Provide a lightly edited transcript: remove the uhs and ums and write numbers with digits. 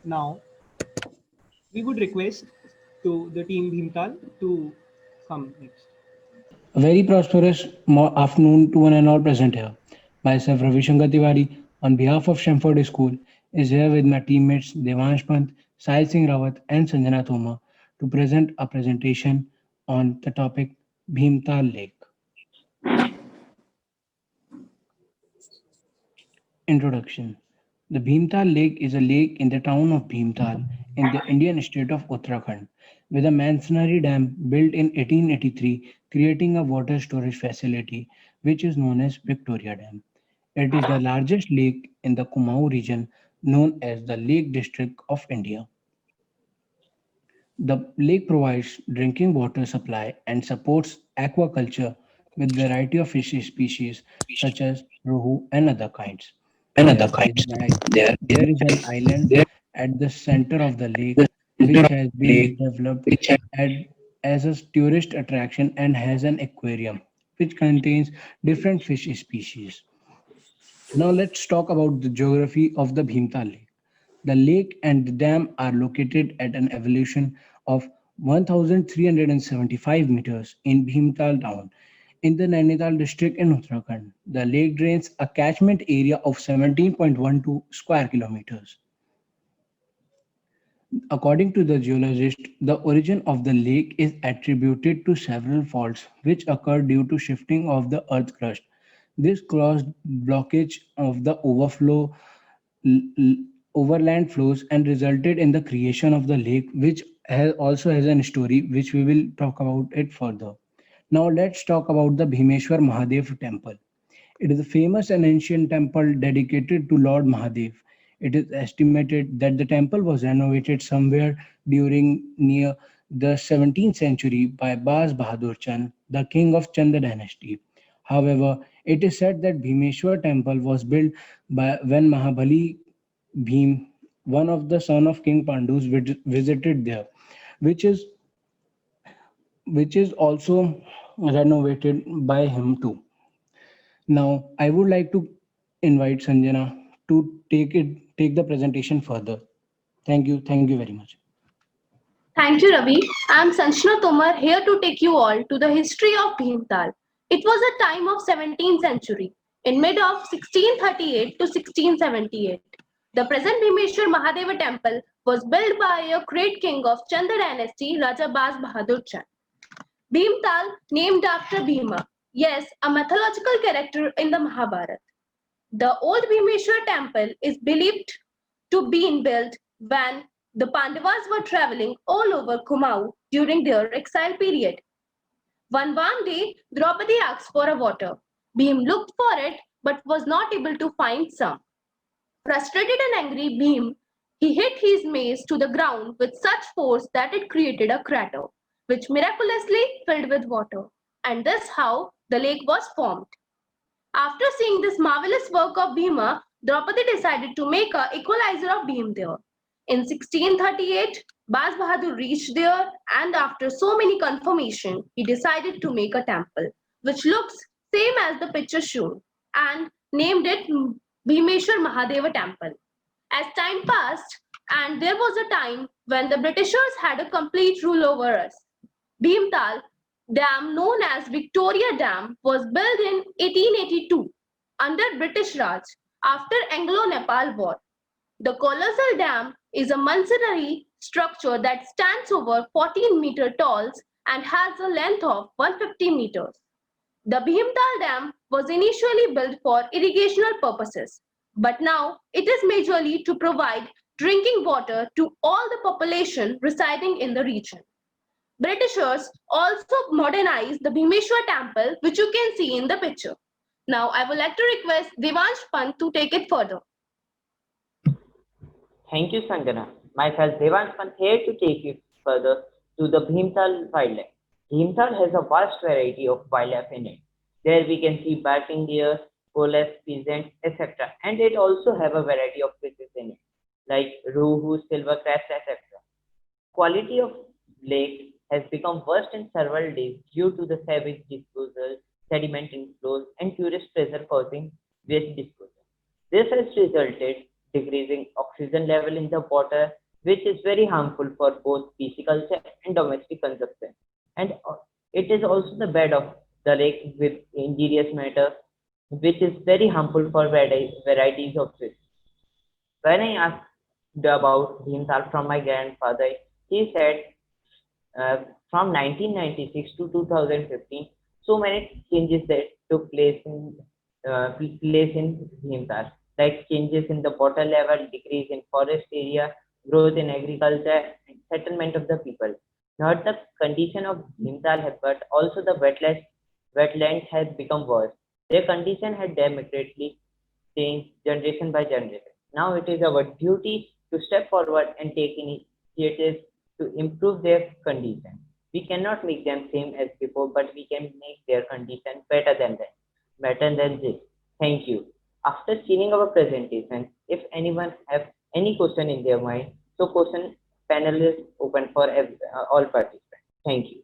Now, we would request to the team Bhimtal to come next. A very prosperous afternoon to one and all present here. Myself, Ravi Shankar Tiwari, on behalf of Shamford School, is here with my teammates Devansh Pant, Sahil Singh Rawat, and Sanjana Thoma to present a presentation on the topic Bhimtal Lake. Introduction. The Bhimtal Lake is a lake in the town of Bhimtal in the Indian state of Uttarakhand, with a Mansanari Dam built in 1883, creating a water storage facility which is known as Victoria Dam. It is the largest lake in the Kumaon region, known as the Lake District of India. The lake provides drinking water supply and supports aquaculture with variety of fish species such as rohu and other kinds. There is there is an island at the center of the lake which has been developed at, as a tourist attraction and has an aquarium which contains different fish species. Now let's talk about the geography of the Bhimtal Lake. The lake and the dam are located at an elevation of 1375 meters in Bhimtal town in the Nainital district in Uttarakhand. The lake drains a catchment area of 17.12 square kilometers. According to the geologist, the origin of the lake is attributed to several faults which occurred due to shifting of the earth crust. This caused blockage of the l- l- overland flows and resulted in the creation of the lake, which also has a story which we will talk about it further. Now let's talk about the Bhimeshwar Mahadev temple. It is a famous and ancient temple dedicated to Lord Mahadev. It is estimated that the temple was renovated somewhere during near the 17th century by Baz Bahadur Chand, the king of Chand dynasty. However, it is said that Bhimeshwar temple was built by when Mahabali Bhim, one of the son of King Pandus, visited there, which is which is also renovated by him too. Now, I would like to invite Sanjana to take the presentation further. Thank you very much. Thank you, Ravi. I'm Sanjana Tomar here to take you all to the history of Bhimtal. It was a time of 17th century, in mid of 1638 to 1678. The present Bhimeshwar Mahadeva temple was built by a great king of Chanda dynasty, Raja Baz Bahadur Chand. Bhimtal, named after Bhima, yes, a mythological character in the Mahabharata. The old Bhimeshwar temple is believed to be built when the Pandavas were traveling all over Kumaon during their exile period. One warm day, Draupadi asked for a water. Bhim looked for it but was not able to find some. Frustrated and angry, Bhim he hit his mace to the ground with such force that it created a crater, which miraculously filled with water. And this how the lake was formed. After seeing this marvelous work of Bhima, Draupadi decided to make a equalizer of Bhim there. In 1638, Baz Bahadur reached there and after so many confirmation, he decided to make a temple, which looks same as the picture shown, and named it Bhimeshwar Mahadeva Temple. As time passed, and there was a time when the Britishers had a complete rule over us. Bhimtal Dam, known as Victoria Dam, was built in 1882 under British Raj after Anglo-Nepal War. The colossal dam is a masonry structure that stands over 14 meters tall and has a length of 150 meters. The Bhimtal Dam was initially built for irrigational purposes, but now it is majorly to provide drinking water to all the population residing in the region. Britishers also modernized the Bhimeshwar temple, which you can see in the picture. Now, I would like to request Devansh Pant to take it further. Thank you, Sanjana. Myself, Devansh Pant, here to take you further to the Bhimtal wildlife. Bhimtal has a vast variety of wildlife in it. There we can see barking deer, polar pheasants, etc. And it also have a variety of fishes in it, like rohu, silver crabs, etc. Quality of lake has become worse in several days due to the savage disposal, sediment inflows, and tourist pressure causing waste disposal. This has resulted decreasing oxygen level in the water, which is very harmful for both pisciculture and domestic consumption. And it is also the bed of the lake with injurious matter, which is very harmful for varieties of fish. When I asked about Bhimtal from my grandfather, he said from 1996 to 2015, so many changes that took place in Bhimtal, like changes in the water level, decrease in forest area, growth in agriculture, and settlement of the people. Not the condition of Bhimtal, but also the wetlands has become worse. Their condition had dramatically changed generation by generation. Now it is our duty to step forward and take initiatives to improve their condition. We cannot make them same as before, but we can make their condition better than this. Thank you. After seeing our presentation, if anyone have any question in their mind, so question panel is open for all participants. Thank you.